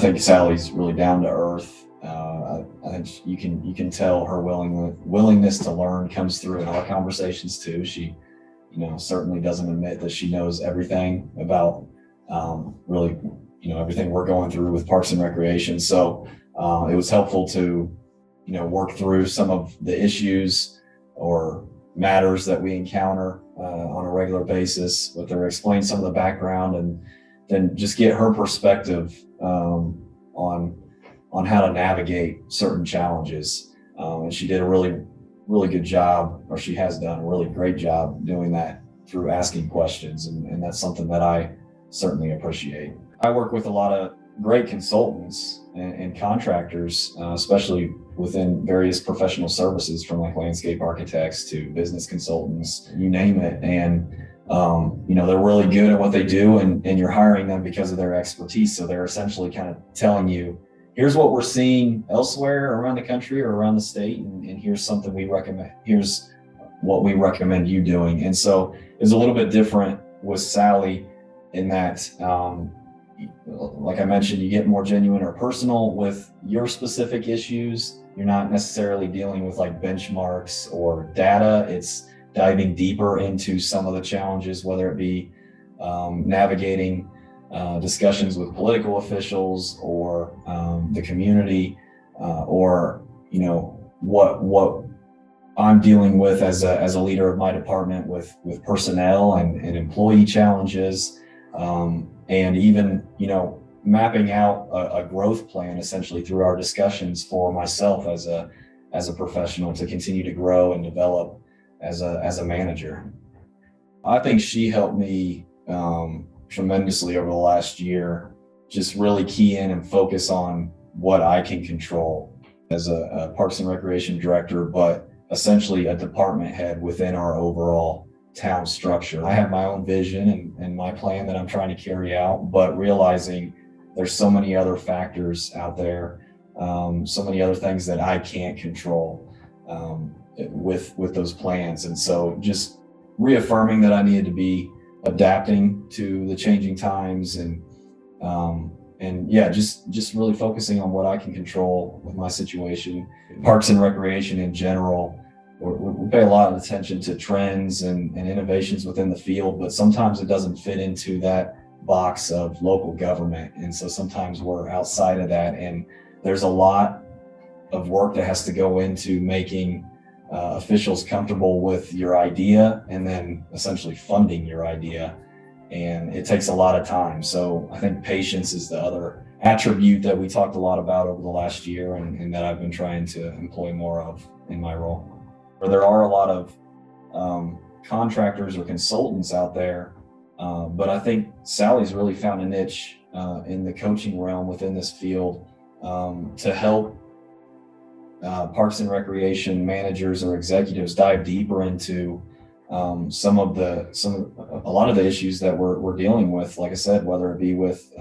think Sally's really down to earth. I think you can tell her willingness to learn comes through in our conversations too. She, certainly doesn't admit that she knows everything about really, everything we're going through with Parks and Recreation. So it was helpful to, work through some of the issues or matters that we encounter on a regular basis with her, explain some of the background, and then just get her perspective on how to navigate certain challenges. And she did a really good job, or she has done a really great job doing that through asking questions. And that's something that I certainly appreciate. I work with a lot of great consultants and contractors, especially within various professional services, from like landscape architects to business consultants, you name it. And they're really good at what they do, and you're hiring them because of their expertise. So they're essentially kind of telling you, here's what we're seeing elsewhere around the country or around the state, and here's something we recommend. Here's what we recommend you doing. And so it's a little bit different with Sally in that, like I mentioned, you get more genuine or personal with your specific issues. You're not necessarily dealing with like benchmarks or data. It's diving deeper into some of the challenges, whether it be navigating discussions with political officials or the community, or what I'm dealing with as a leader of my department with personnel and employee challenges, and even mapping out a growth plan essentially through our discussions for myself as a professional to continue to grow and develop as a manager. I think she helped me tremendously over the last year, just really key in and focus on what I can control as a Parks and Recreation director, but essentially a department head within our overall town structure. I have my own vision and my plan that I'm trying to carry out, but realizing there's so many other factors out there, so many other things that I can't control with those plans. And so just reaffirming that I needed to be adapting to the changing times, and just really focusing on what I can control with my situation. Parks and Recreation in general, we pay a lot of attention to trends and innovations within the field, but sometimes it doesn't fit into that box of local government. And so sometimes we're outside of that, and there's a lot of work that has to go into making officials comfortable with your idea and then essentially funding your idea. And it takes a lot of time. So I think patience is the other attribute that we talked a lot about over the last year, and that I've been trying to employ more of in my role. There are a lot of contractors or consultants out there, but I think Sally's really found a niche in the coaching realm within this field to help Parks and Recreation managers or executives dive deeper into a lot of the issues that we're dealing with. Like I said, whether it be with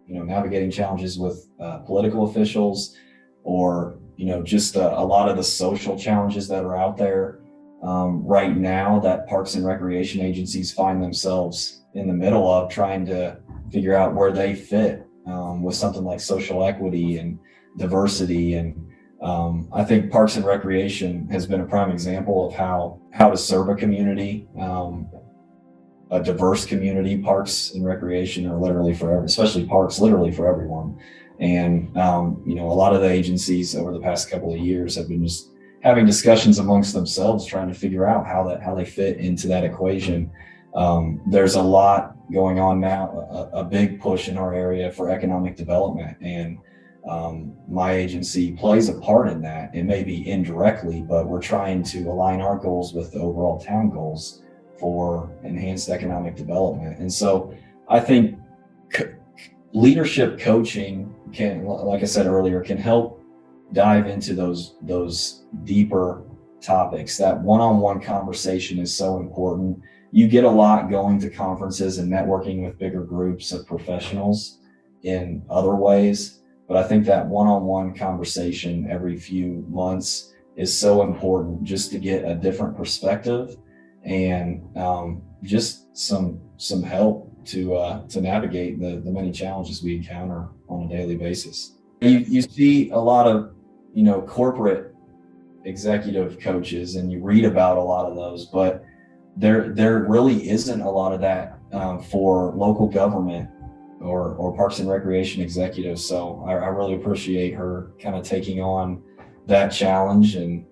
navigating challenges with political officials, or just a lot of the social challenges that are out there right now that Parks and Recreation agencies find themselves in the middle of, trying to figure out where they fit with something like social equity and diversity. And I think Parks and Recreation has been a prime example of how to serve a community, a diverse community. Parks and Recreation are literally for everyone, especially parks, literally for everyone. And a lot of the agencies over the past couple of years have been just having discussions amongst themselves, trying to figure out how they fit into that equation. There's a lot going on now, a big push in our area for economic development, and my agency plays a part in that. It may be indirectly, but we're trying to align our goals with the overall town goals for enhanced economic development. And so I think leadership coaching can, like I said earlier, can help dive into those deeper topics. That one-on-one conversation is so important. You get a lot going to conferences and networking with bigger groups of professionals in other ways, but I think that one-on-one conversation every few months is so important, just to get a different perspective and just some help to navigate the many challenges we encounter on a daily basis. You see a lot of, corporate executive coaches, and you read about a lot of those, but there really isn't a lot of that for local government or Parks and Recreation executives. So I really appreciate her kind of taking on that challenge, and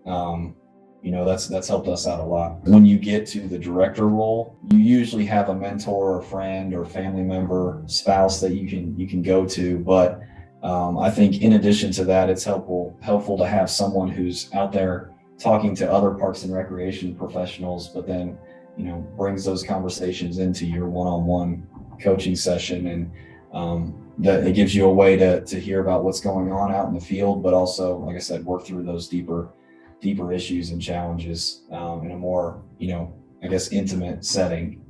that's helped us out a lot. When you get to the director role, you usually have a mentor or friend or family member, spouse that you can go to, but I think in addition to that, it's helpful to have someone who's out there talking to other Parks and Recreation professionals, but then brings those conversations into your one-on-one coaching session, and that it gives you a way to hear about what's going on out in the field, but also, like I said, work through those deeper issues and challenges in a more, I guess, intimate setting.